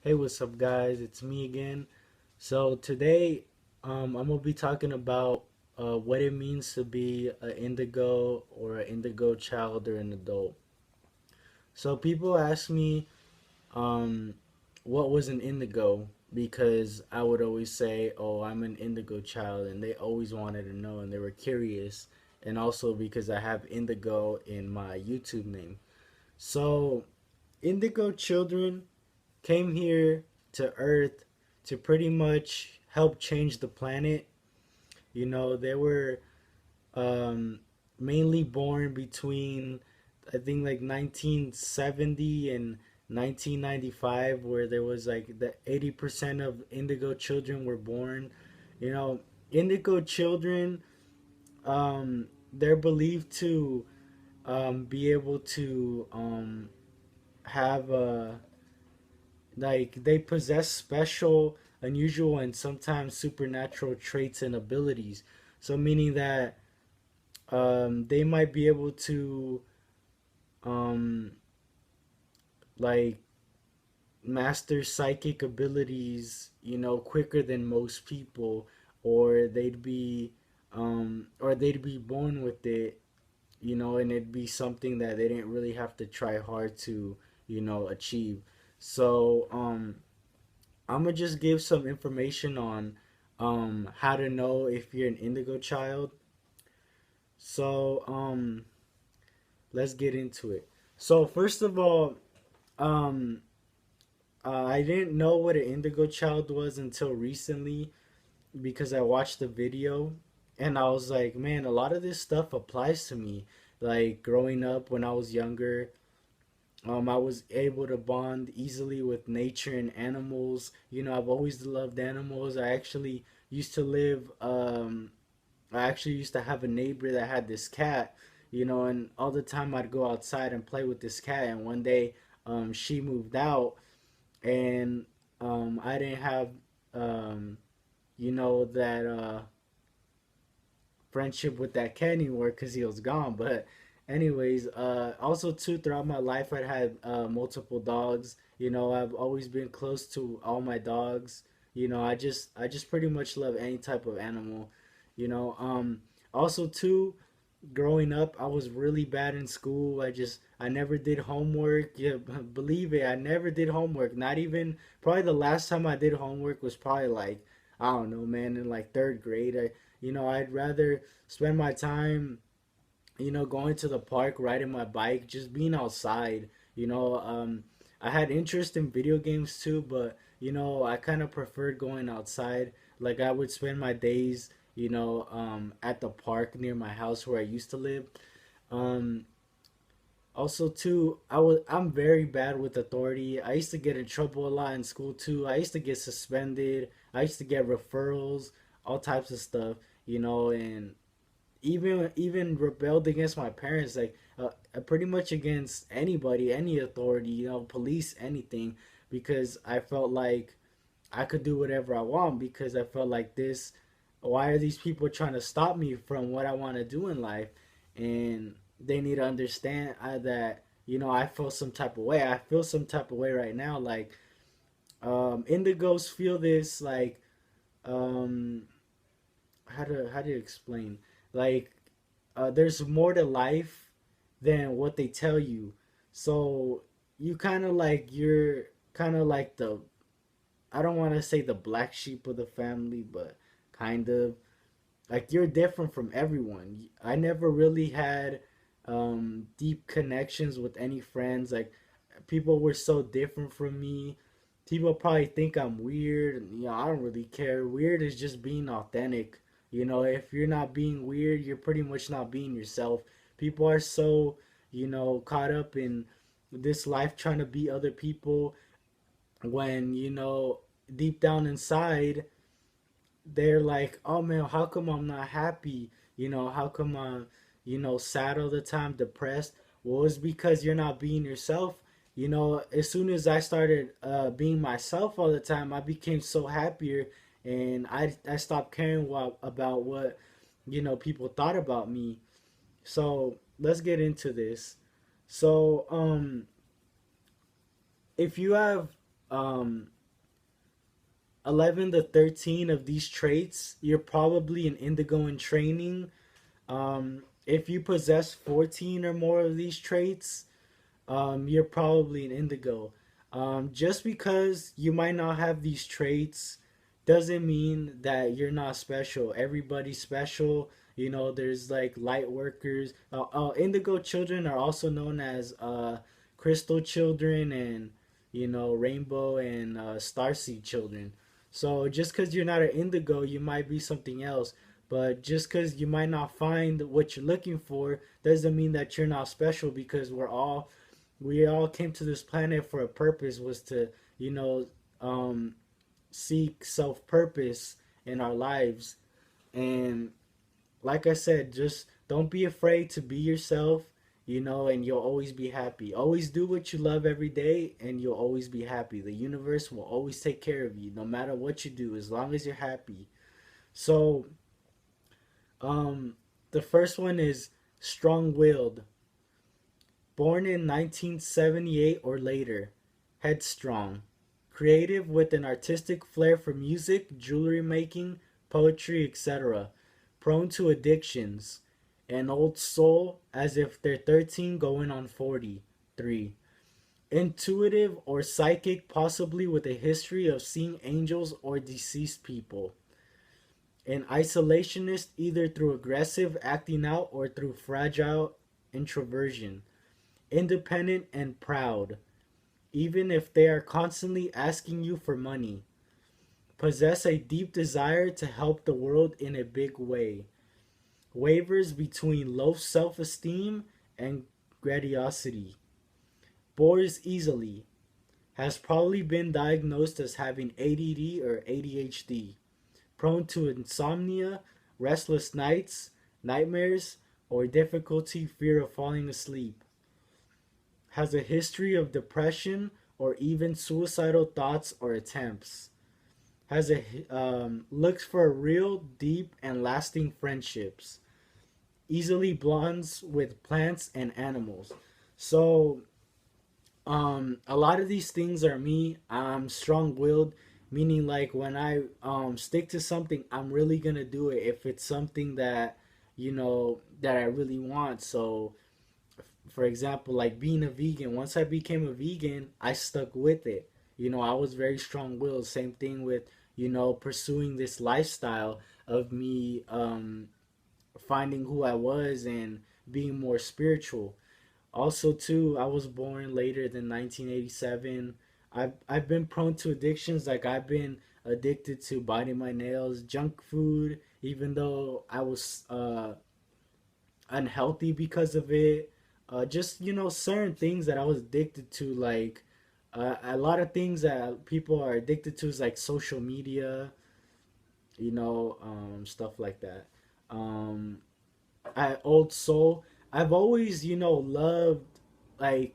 Hey, what's up, guys? It's me again. So today, I'm gonna be talking about what it means to be an indigo or an indigo child or an adult. So people ask me, um, what was an indigo? Because I would always say, "Oh, I'm an indigo child," and they always wanted to know and they were curious. And also because I have indigo in my YouTube name. So, indigo children came here to Earth to pretty much help change the planet. They were um, mainly born between, I think, like 1970 and 1995, where there was like the 80% of indigo children were born. You know, indigo children, they're believed to be able to have a like they possess special, unusual, and sometimes supernatural traits and abilities. So meaning that they might be able to um, like master psychic abilities, quicker than most people, or they'd be born with it, and it'd be something that they didn't really have to try hard to, achieve. So I'm gonna just give some information on how to know if you're an indigo child. So let's get into it. So first of all, um, I didn't know what an indigo child was until recently because I watched the video and I was like, man, a lot of this stuff applies to me. Like growing up when I was younger, I was able to bond easily with nature and animals. I've always loved animals. I actually used to have a neighbor that had this cat, and all the time I'd go outside and play with this cat. And one day, she moved out, and I didn't have, um, that friendship with that cat anymore because he was gone. But anyways, also too throughout my life I had multiple dogs. I've always been close to all my dogs. I just pretty much love any type of animal. You know, um, Also too, growing up I was really bad in school. I never did homework. Yeah, believe it, I never did homework. Not even probably the last time I did homework was probably like, I don't know, man, in like third grade. I'd rather spend my time, going to the park, riding my bike, just being outside. I had interest in video games too, but I kind of preferred going outside. Like I would spend my days, at the park near my house where I used to live. Um, Also too, I'm very bad with authority. I used to get in trouble a lot in school too. I used to get suspended. I used to get referrals, all types of stuff, and even rebelled against my parents, like pretty much against anybody, any authority, police, anything, because I felt like I could do whatever I want because I felt like this. Why are these people trying to stop me from what I want to do in life? And they need to understand that I feel some type of way. I feel some type of way right now. Like indigos feel this like um, how to explain, like there's more to life than what they tell you. So you're kind of like the, I don't want to say the black sheep of the family, but kind of like you're different from everyone. I never really had deep connections with any friends. Like people were so different from me. People probably think I'm weird. And, I don't really care. Weird is just being authentic. If you're not being weird, you're pretty much not being yourself. People are so, caught up in this life trying to be other people when, deep down inside, they're like, oh man, how come I'm not happy? How come I'm, sad all the time, depressed? Well, it's because you're not being yourself. As soon as I started being myself all the time, I became so happier, and I stopped caring about what people thought about me. So let's get into this. So if you have um 11 to 13 of these traits, you're probably an indigo in training. If you possess 14 or more of these traits, you're probably an indigo. Just because you might not have these traits doesn't mean that you're not special. Everybody's special. You know, there's like light workers. Indigo children are also known as crystal children and, you know, rainbow and starseed children. So just because you're not an indigo, you might be something else. But just because you might not find what you're looking for doesn't mean that you're not special, because we all came to this planet for a purpose, was to, you know, um, seek self purpose in our lives. And like I said, just don't be afraid to be yourself, you know, and you'll always be happy. Always do what you love every day, and you'll always be happy. The universe will always take care of you no matter what you do, as long as you're happy. So, um, the first one is strong willed. Born in 1978 or later, headstrong, creative with an artistic flair for music, jewelry making, poetry, etc. Prone to addictions, an old soul as if they're 13 going on 43. Intuitive or psychic, possibly with a history of seeing angels or deceased people. An isolationist, either through aggressive acting out or through fragile introversion. Independent and proud, even if they are constantly asking you for money. Possess a deep desire to help the world in a big way. Wavers between low self esteem and grandiosity. Bores easily. Has probably been diagnosed as having ADD or ADHD. Prone to insomnia, restless nights, nightmares, or difficulty, fear of falling asleep. Has a history of depression or even suicidal thoughts or attempts. Has a looks for real, deep, and lasting friendships. Easily bonds with plants and animals. So, a lot of these things are me. I'm strong-willed, meaning like when I stick to something, I'm really gonna do it if it's something that, you know, that I really want. So for example, like being a vegan. Once I became a vegan, I stuck with it. You know, I was very strong willed. Same thing with, you know, pursuing this lifestyle of me finding who I was and being more spiritual. Also, too, I was born later than 1987. I've been prone to addictions. Like I've been addicted to biting my nails, junk food, even though I was unhealthy because of it. Just, you know, certain things that I was addicted to, like a lot of things that people are addicted to is like social media, you know, stuff like that. Um, old soul. I've always, you know, loved like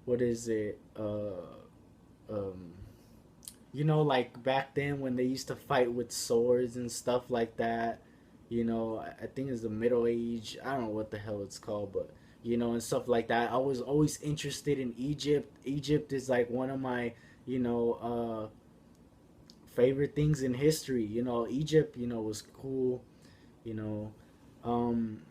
what is it? Um, you know, like back then when they used to fight with swords and stuff like that. You know, I think it's the Middle Age. I don't know what the hell it's called, but you know, and stuff like that. I was always interested in Egypt. Egypt is like one of my, you know, favorite things in history. You know, Egypt, you know, was cool. You know, um,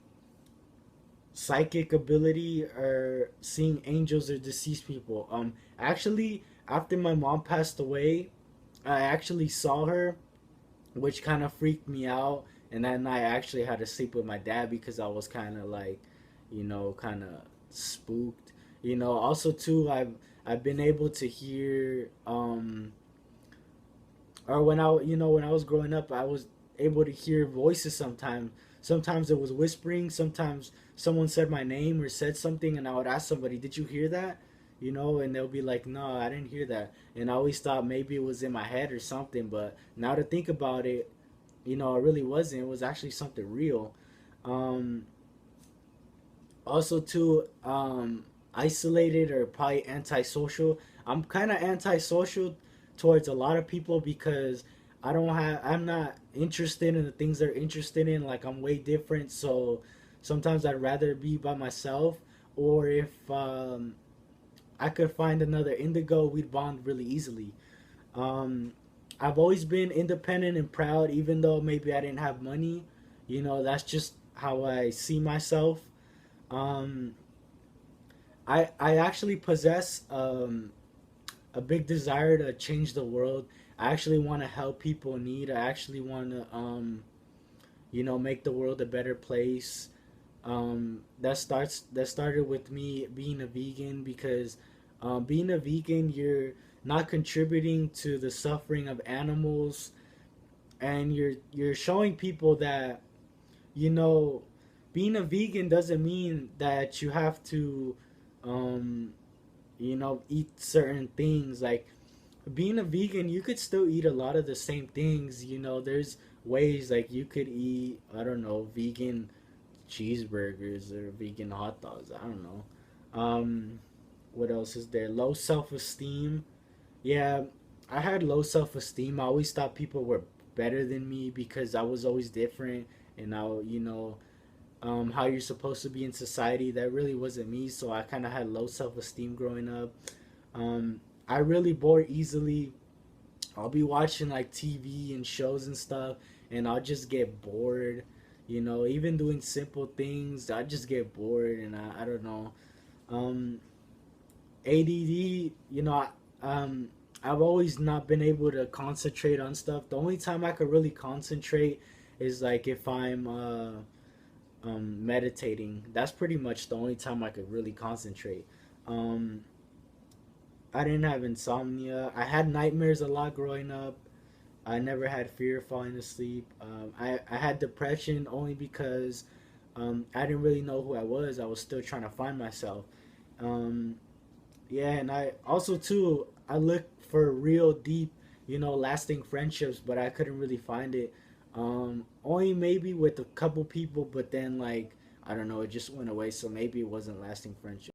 psychic ability or seeing angels or deceased people. Actually, after my mom passed away, I actually saw her, which kind of freaked me out. And that night, I actually had to sleep with my dad because I was kind of like, you know, kind of spooked. You know, also too, I've been able to hear, or when when I was growing up, I was able to hear voices sometimes. Sometimes it was whispering. Sometimes someone said my name or said something, and I would ask somebody, "Did you hear that?" You know, and they'll be like, "No, I didn't hear that." And I always thought maybe it was in my head or something, but now to think about it, you know, it really wasn't. It was actually something real. Um, Also, too, isolated or probably antisocial. I'm kind of antisocial towards a lot of people because I'm not interested in the things they're interested in. Like, I'm way different. So sometimes I'd rather be by myself. Or if I could find another Indigo, we'd bond really easily. Um, I've always been independent and proud, even though maybe I didn't have money. You know, that's just how I see myself. Um, I actually possess a big desire to change the world. I actually want to help people in need. I actually want to, make the world a better place. That started with me being a vegan because being a vegan, you're not contributing to the suffering of animals, and you're showing people that you know being a vegan doesn't mean that you have to um, eat certain things. Like being a vegan, you could still eat a lot of the same things. There's ways like you could eat, I don't know, vegan cheeseburgers or vegan hot dogs. I don't know. Um, what else is there? Low self esteem. Yeah, I had low self esteem. I always thought people were better than me because I was always different, and how you're supposed to be in society. That really wasn't me. So I kind of had low self esteem growing up. I really bore easily. I'll be watching like TV and shows and stuff, and I'll just get bored. Even doing simple things, I just get bored, and I don't know. Um, ADD, I've always not been able to concentrate on stuff. The only time I could really concentrate is like if I'm meditating. That's pretty much the only time I could really concentrate. Um, I didn't have insomnia. I had nightmares a lot growing up. I never had fear of falling asleep. I had depression only because I didn't really know who I was. I was still trying to find myself. Um, yeah, and I also too I looked for real deep, lasting friendships, but I couldn't really find it. Only maybe with a couple people, but then like I don't know, it just went away. So maybe it wasn't lasting friendship.